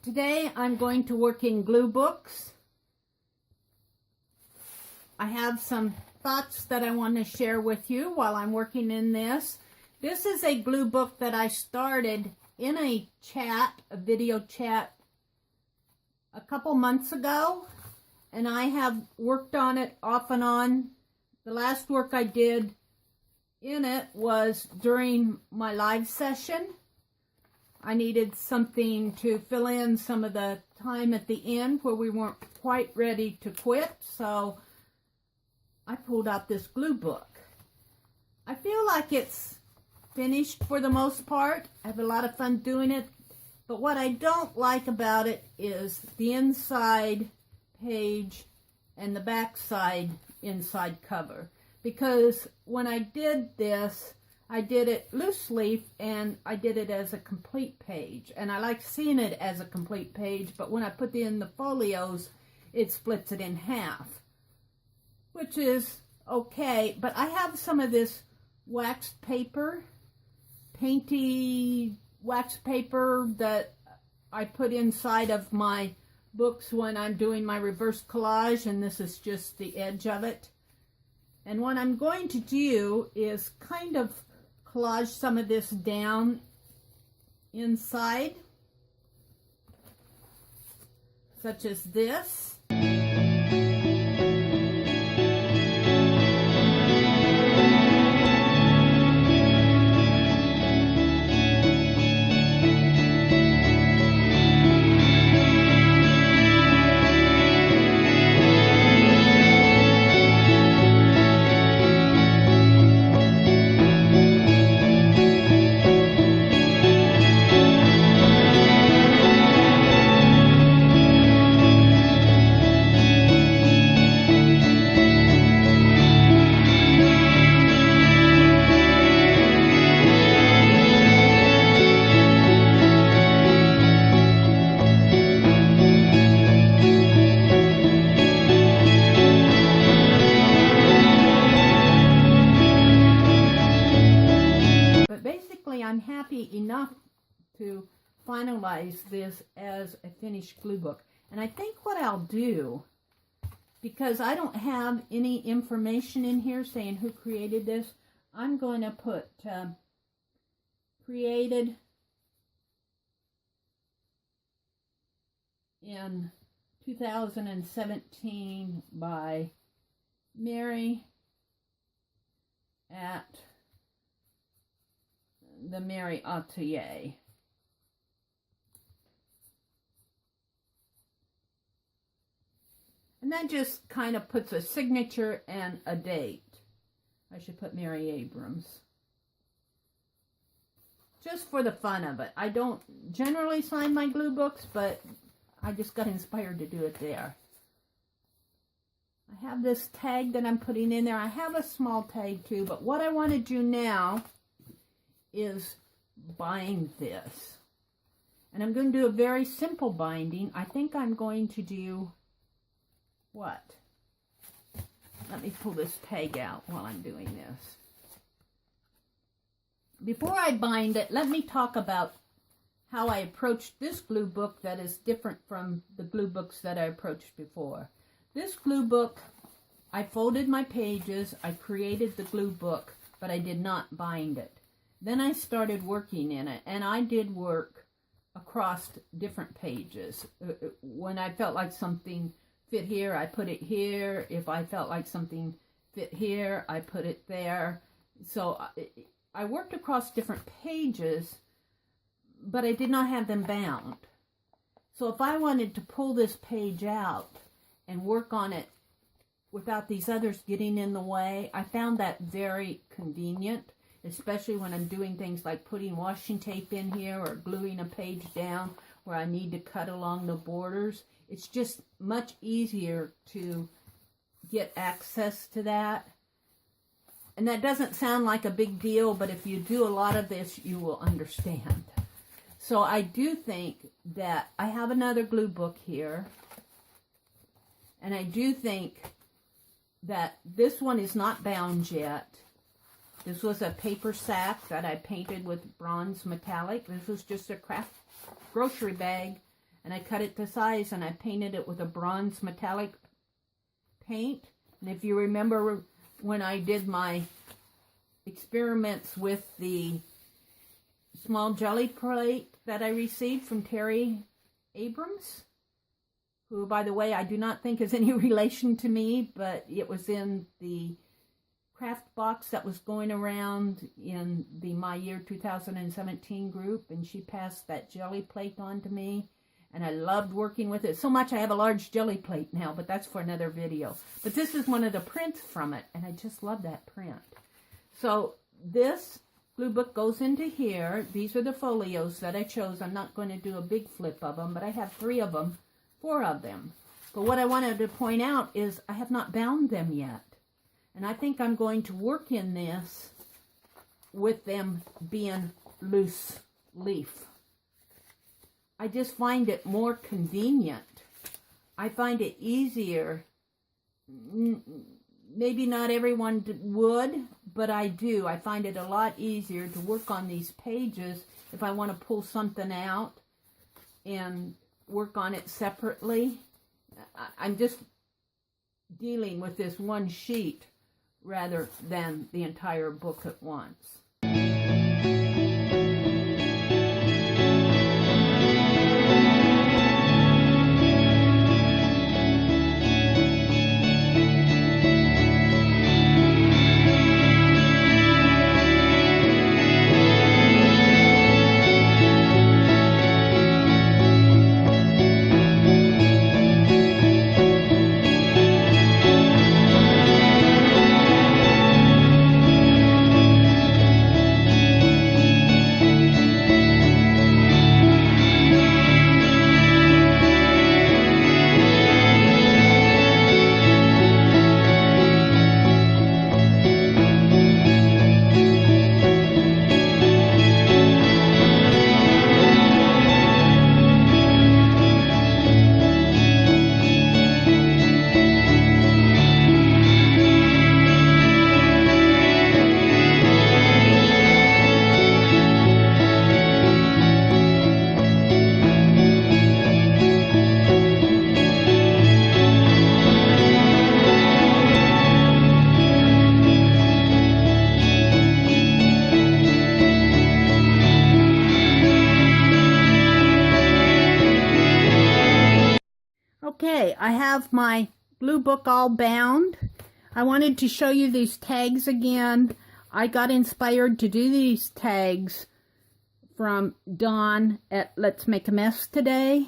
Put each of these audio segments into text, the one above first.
Today I'm going to work in glue books. I have some thoughts that I want to share with you while I'm working in this. This is a glue book that I started in a video chat, a couple months ago, and I have worked on it off and on. The last work I did in it was during my live session. I needed something to fill in some of the time at the end where we weren't quite ready to quit, so I pulled out this glue book. I feel like it's finished for the most part. I have a lot of fun doing it, but what I don't like about it is the inside page and the back side inside cover, because when I did this, I did it loose leaf and I did it as a complete page, and I like seeing it as a complete page, but when I put in the folios, it splits it in half, which is okay. But I have some of this waxed paper, painty wax paper that I put inside of my books when I'm doing my reverse collage, and this is just the edge of it. And what I'm going to do is kind of collage some of this down inside, such as this. I'm happy enough to finalize this as a finished glue book. And I think what I'll do, because I don't have any information in here saying who created this, I'm going to put created in 2017 by Meri at the Meri Atelier. And that just kind of puts a signature and a date. I should put Meridel Abrams, just for the fun of it. I don't generally sign my glue books, but I just got inspired to do it there. I have this tag that I'm putting in there. I have a small tag too, but what I want to do now is bind this. And I'm going to do a very simple binding. I think I'm going to do what? Let me pull this tag out while I'm doing this. Before I bind it, let me talk about how I approached this glue book that is different from the glue books that I approached before. This glue book, I folded my pages, I created the glue book, but I did not bind it. Then I started working in it, and I did work across different pages. When I felt like something fit here, I put it here. If I felt like something fit here, I put it there. So I worked across different pages, but I did not have them bound. So if I wanted to pull this page out and work on it without these others getting in the way, I found that very convenient, especially when I'm doing things like putting washi tape in here or gluing a page down where I need to cut along the borders. It's just much easier to get access to that. And that doesn't sound like a big deal, but if you do a lot of this, you will understand. So I do think that I have another glue book here, and I do think that this one is not bound yet. This was a paper sack that I painted with bronze metallic. This was just a craft grocery bag, and I cut it to size, and I painted it with a bronze metallic paint. And if you remember when I did my experiments with the small jelly plate that I received from Meri Abrams, who, by the way, I do not think is any relation to me, but it was in the craft box that was going around in the My Year 2017 group, and she passed that jelly plate on to me, and I loved working with it so much I have a large jelly plate now, but that's for another video. But this is one of the prints from it, and I just love that print. So this glue book goes into here. These are the folios that I chose. I'm not going to do a big flip of them, but I have 4 of them. But what I wanted to point out is I have not bound them yet. And I think I'm going to work in this with them being loose leaf. I just find it more convenient. I find it easier. Maybe not everyone would, but I do. I find it a lot easier to work on these pages if I want to pull something out and work on it separately. I'm just dealing with this one sheet rather than the entire book at once. Okay, I have my glue book all bound. I wanted to show you these tags again. I got inspired to do these tags from Dawn at Let's Make a Mess Today.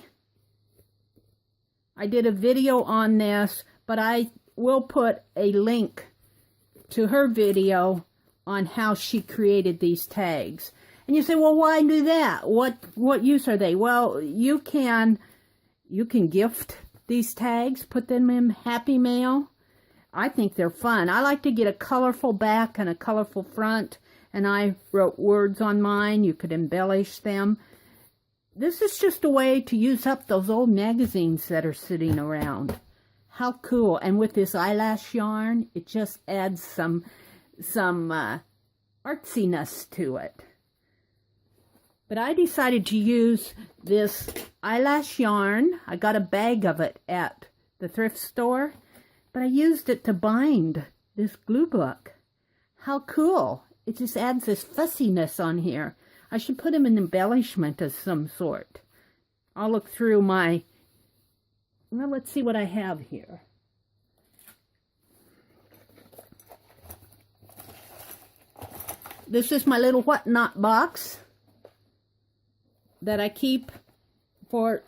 I did a video on this, but I will put a link to her video on how she created these tags. And you say, well, why do that? What use are they? Well, you can gift these tags, put them in Happy Mail. I think they're fun. I like to get a colorful back and a colorful front, and I wrote words on mine. You could embellish them. This is just a way to use up those old magazines that are sitting around. How cool. And with this eyelash yarn, it just adds some artsiness to it. But I decided to use this eyelash yarn. I got a bag of it at the thrift store, but I used it to bind this glue book. How cool. It just adds this fussiness on here. I should put them in embellishment of some sort. I'll look through my, well, let's see what I have here. This is my little whatnot box that I keep for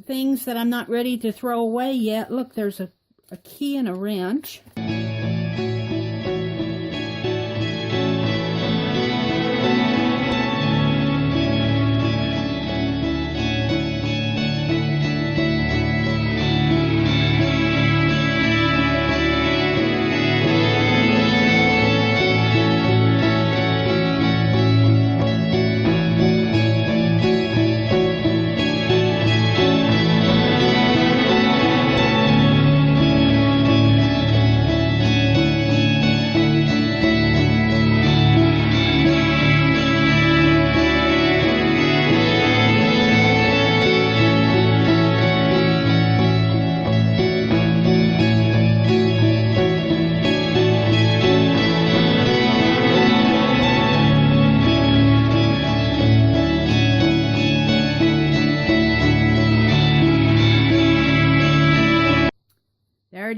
things that I'm not ready to throw away yet. Look, there's a key and a wrench.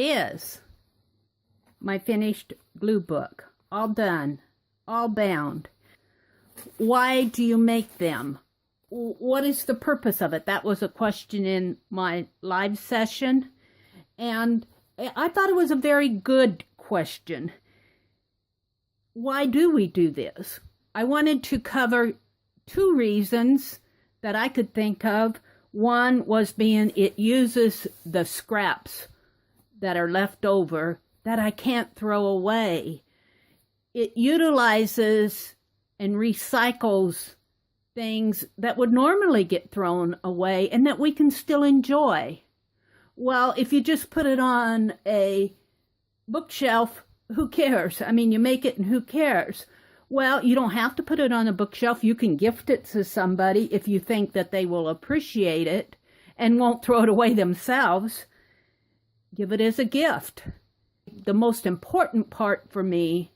it is. My finished glue book. All done. All bound. Why do you make them? What is the purpose of it? That was a question in my live session. And I thought it was a very good question. Why do we do this? I wanted to cover 2 reasons that I could think of. One was being it uses the scraps that are left over that I can't throw away. It utilizes and recycles things that would normally get thrown away and that we can still enjoy. Well, if you just put it on a bookshelf, who cares? I mean, you make it and who cares? Well, you don't have to put it on a bookshelf. You can gift it to somebody if you think that they will appreciate it and won't throw it away themselves. Give it as a gift. The most important part for me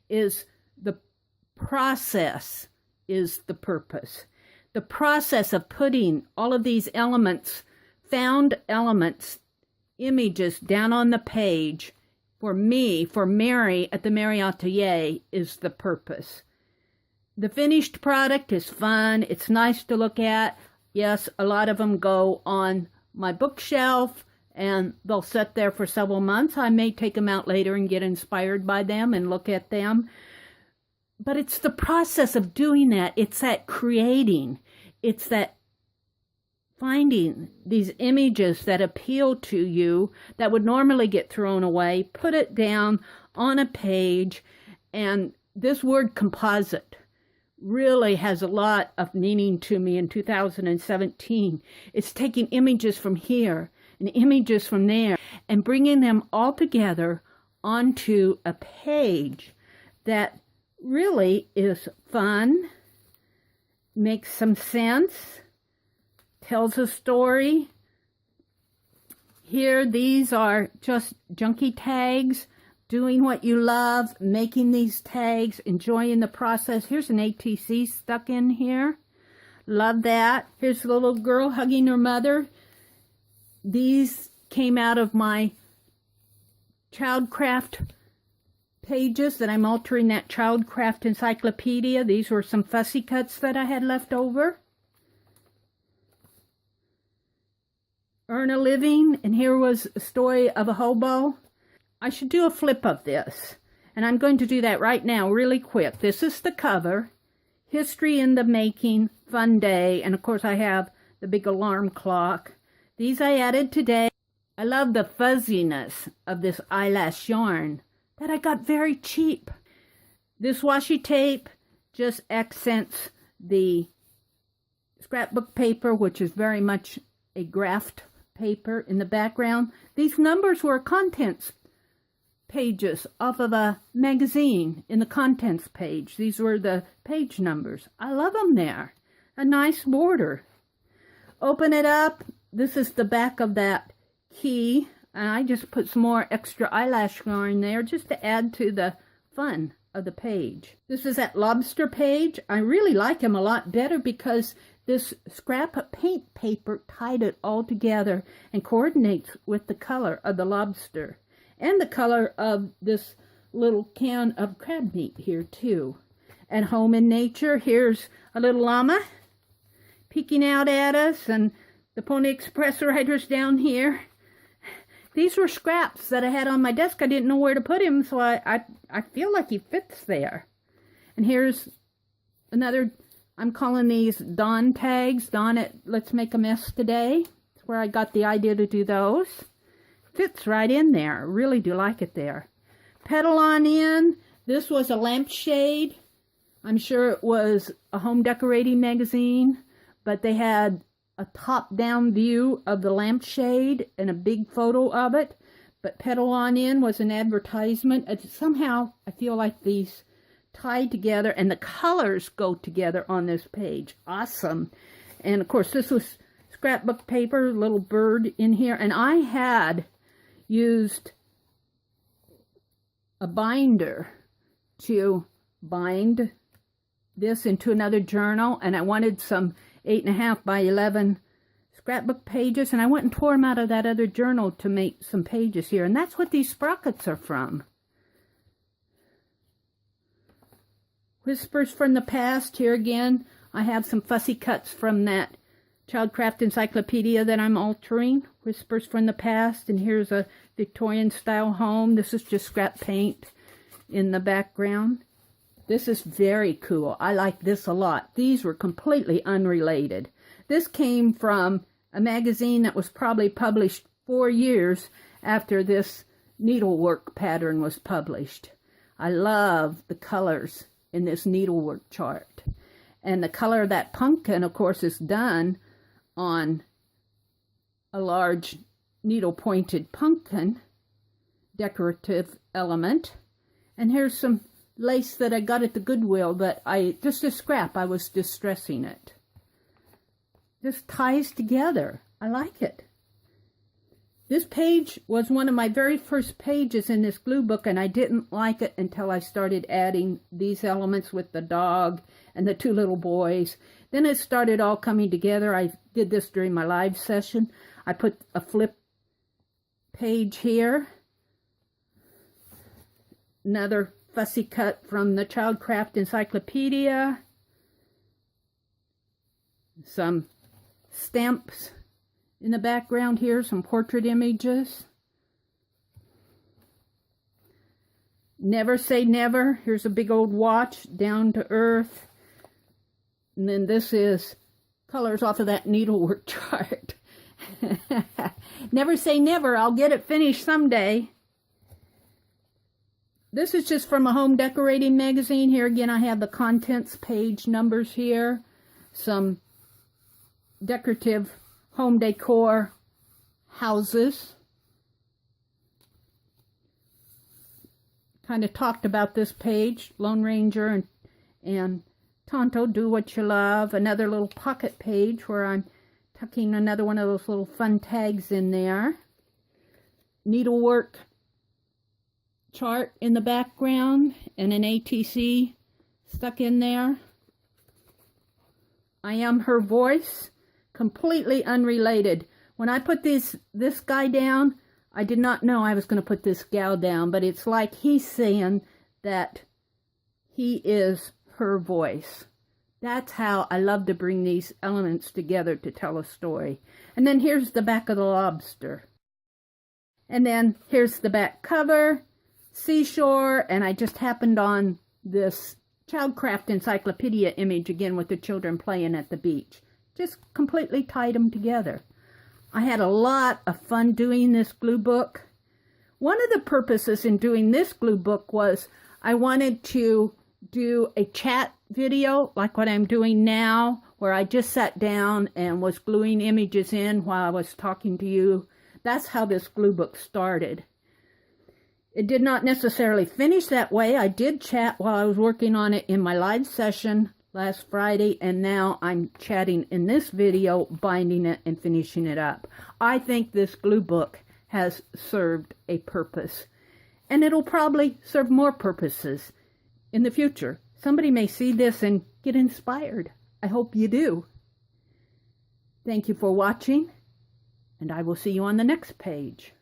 is the process is the purpose. The process of putting all of these elements, found elements, images down on the page, for me, for Meri at the Meri Atelier, is the purpose. The finished product is fun. It's nice to look at. Yes, a lot of them go on my bookshelf, and they'll sit there for several months. I may take them out later and get inspired by them and look at them. But it's the process of doing that. It's that creating. It's that finding these images that appeal to you that would normally get thrown away, put it down on a page, and this word composite really has a lot of meaning to me in 2017. It's taking images from here and images from there and bringing them all together onto a page that really is fun, makes some sense, tells a story. Here, these are just junky tags, doing what you love, making these tags, enjoying the process. Here's an ATC stuck in here. Love that. Here's a little girl hugging her mother. These came out of my Childcraft pages that I'm altering that Childcraft encyclopedia. These were some fussy cuts that I had left over. Earn a living, and here was a story of a hobo. I should do a flip of this, and I'm going to do that right now really quick. This is the cover, history in the making, fun day, and of course I have the big alarm clock. These I added today. I love the fuzziness of this eyelash yarn that I got very cheap. This washi tape just accents the scrapbook paper, which is very much a graphed paper in the background. These numbers were contents pages off of a magazine in the contents page. These were the page numbers. I love them there. A nice border. Open it up. This is the back of that key. And I just put some more extra eyelash yarn there just to add to the fun of the page. This is that lobster page. I really like him a lot better because this scrap paint paper tied it all together and coordinates with the color of the lobster and the color of this little can of crab meat here too. At home in nature, here's a little llama peeking out at us, and the Pony Express riders down here. These were scraps that I had on my desk. I didn't know where to put him, so I feel like he fits there. And here's another, I'm calling these Dawn tags. Dawn at Let's Make a Mess Today. That's where I got the idea to do those. Fits right in there. I really do like it there. Puddle on in. This was a lampshade. I'm sure it was a home decorating magazine, but they had a top-down view of the lampshade and a big photo of it. But Puddle on In was an advertisement. Somehow, I feel like these tie together, and the colors go together on this page. Awesome. And, of course, this was scrapbook paper, little bird in here. And I had used a binder to bind this into another journal, and I wanted some 8.5 by 11 scrapbook pages, and I went and tore them out of that other journal to make some pages here, and that's what these sprockets are from. Whispers from the Past. Here again, I have some fussy cuts from that Childcraft encyclopedia that I'm altering. Whispers from the Past, and here's a Victorian style home. This is just scrap paint in the background. This is very cool. I like this a lot. These were completely unrelated. This came from a magazine that was probably published 4 years after this needlework pattern was published. I love the colors in this needlework chart. And the color of that pumpkin, of course, is done on a large needle-pointed pumpkin decorative element. And here's some lace that I got at the Goodwill that just a scrap, I was distressing it. Just ties together. I like it. This page was one of my very first pages in this glue book, and I didn't like it until I started adding these elements with the dog and the 2 little boys. Then it started all coming together. I did this during my live session. I put a flip page here. Another fussy cut from the Childcraft encyclopedia. Some stamps in the background here, some portrait images. Never Say Never. Here's a big old watch, down to earth. And then this is colors off of that needlework chart. Never say never. I'll get it finished someday. This is just from a home decorating magazine. Here again, I have the contents page numbers here. Some decorative home decor houses. Kind of talked about this page. Lone Ranger and Tonto, Do What You Love. Another little pocket page where I'm tucking another one of those little fun tags in there. Needlework chart in the background and an ATC stuck in there. I Am Her Voice. Completely unrelated. When I put this guy down, I did not know I was going to put this gal down, but it's like he's saying that he is her voice. That's how I love to bring these elements together to tell a story. And then here's the back of the lobster. And then here's the back cover, seashore, and I just happened on this Childcraft encyclopedia image again with the children playing at the beach. Just completely tied them together. I had a lot of fun doing this glue book. One of the purposes in doing this glue book was I wanted to do a chat video like what I'm doing now, where I just sat down and was gluing images in while I was talking to you. That's how this glue book started. It did not necessarily finish that way. I did chat while I was working on it in my live session last Friday, and now I'm chatting in this video, binding it and finishing it up. I think this glue book has served a purpose, and it'll probably serve more purposes in the future. Somebody may see this and get inspired. I hope you do. Thank you for watching, and I will see you on the next page.